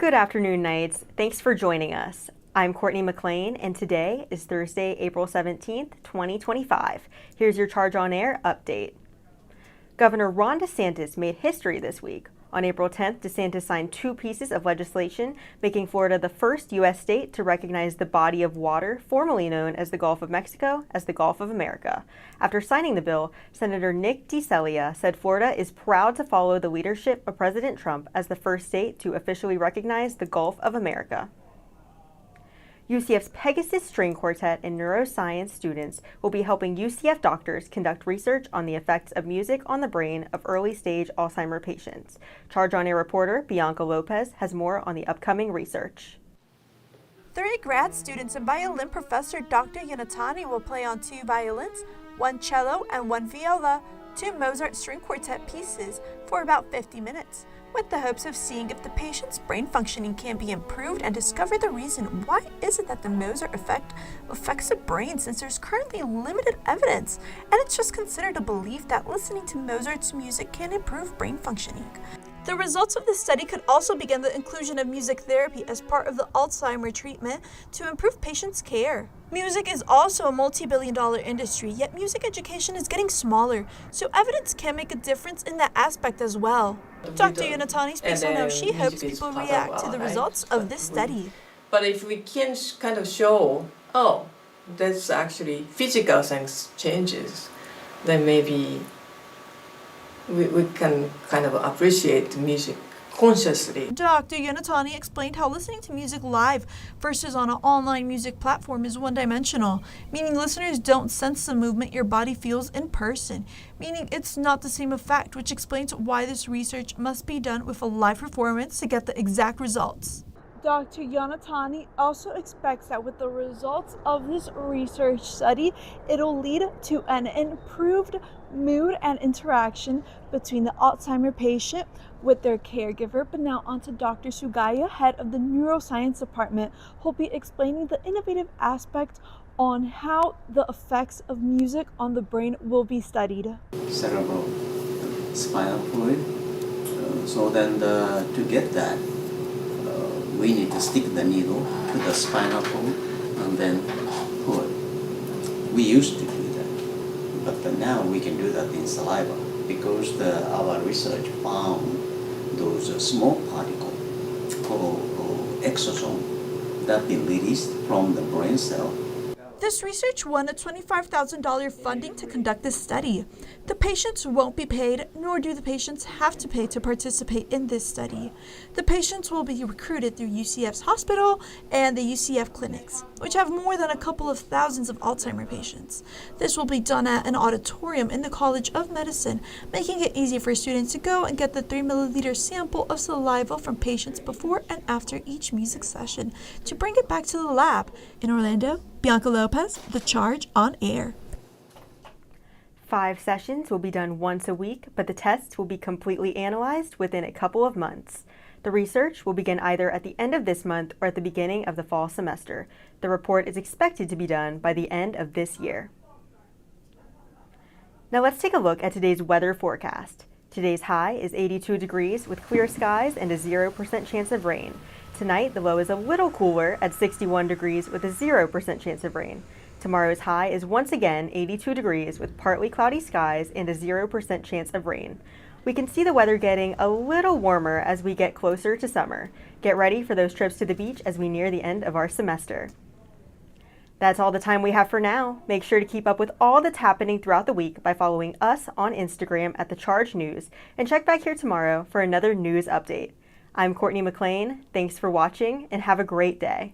Good afternoon, Knights. Thanks for joining us. I'm Courtney McLain, and today is Thursday, April 17th, 2025. Here's your Charge on Air update. Governor Ron DeSantis made history this week. On April 10th, DeSantis signed two pieces of legislation, making Florida the first U.S. state to recognize the body of water formerly known as the Gulf of Mexico as the Gulf of America. After signing the bill, Senator Nick DeCelia said Florida is proud to follow the leadership of President Trump as the first state to officially recognize the Gulf of America. UCF's Pegasus String Quartet and neuroscience students will be helping UCF doctors conduct research on the effects of music on the brain of early-stage Alzheimer's patients. Charge on Air reporter Bianca Lopez has more on the upcoming research. 3 grad students and violin professor Dr. Yonatani will play on 2 violins, 1 cello, and 1 viola, 2 Mozart string quartet pieces for about 50 minutes, with the hopes of seeing if the patient's brain functioning can be improved and discover the reason why is it that the Mozart effect affects the brain, since there's currently limited evidence and it's just considered a belief that listening to Mozart's music can improve brain functioning. The results of this study could also begin the inclusion of music therapy as part of the Alzheimer's treatment to improve patients' care. Music is also a multi-billion-dollar industry, yet music education is getting smaller, so evidence can make a difference in that aspect as well. Dr. Yonatani speaks on how she hopes people react to the results of this study. But if we can kind of show, oh, that's actually physical things changes, then maybe we can kind of appreciate music consciously. Dr. Yonatani explained how listening to music live versus on an online music platform is one-dimensional, meaning listeners don't sense the movement your body feels in person, meaning it's not the same effect, which explains why this research must be done with a live performance to get the exact results. Dr. Yonatani also expects that with the results of this research study, it'll lead to an improved mood and interaction between the Alzheimer's patient with their caregiver. But now on to Dr. Sugaya, head of the neuroscience department, who'll be explaining the innovative aspect on how the effects of music on the brain will be studied. Cerebral spinal fluid. So then to get that, we need to stick the needle to the spinal cord and then pull it. We used to do that, but now we can do that in saliva because our research found those small particles called exosome that be released from the brain cell. This research won a $25,000 funding to conduct this study. The patients won't be paid, nor do the patients have to pay to participate in this study. The patients will be recruited through UCF's hospital and the UCF clinics, which have more than a couple of thousands of Alzheimer's patients. This will be done at an auditorium in the College of Medicine, making it easy for students to go and get the 3 milliliter sample of saliva from patients before and after each music session to bring it back to the lab. In Orlando, Bianca Lopez, The Charge on Air. 5 sessions will be done once a week, but the tests will be completely analyzed within a couple of months. The research will begin either at the end of this month or at the beginning of the fall semester. The report is expected to be done by the end of this year. Now let's take a look at today's weather forecast. Today's high is 82 degrees with clear skies and a 0% chance of rain. Tonight, the low is a little cooler at 61 degrees with a 0% chance of rain. Tomorrow's high is once again 82 degrees with partly cloudy skies and a 0% chance of rain. We can see the weather getting a little warmer as we get closer to summer. Get ready for those trips to the beach as we near the end of our semester. That's all the time we have for now. Make sure to keep up with all that's happening throughout the week by following us on Instagram at The Charge News, and check back here tomorrow for another news update. I'm Courtney McLain. Thanks for watching and have a great day.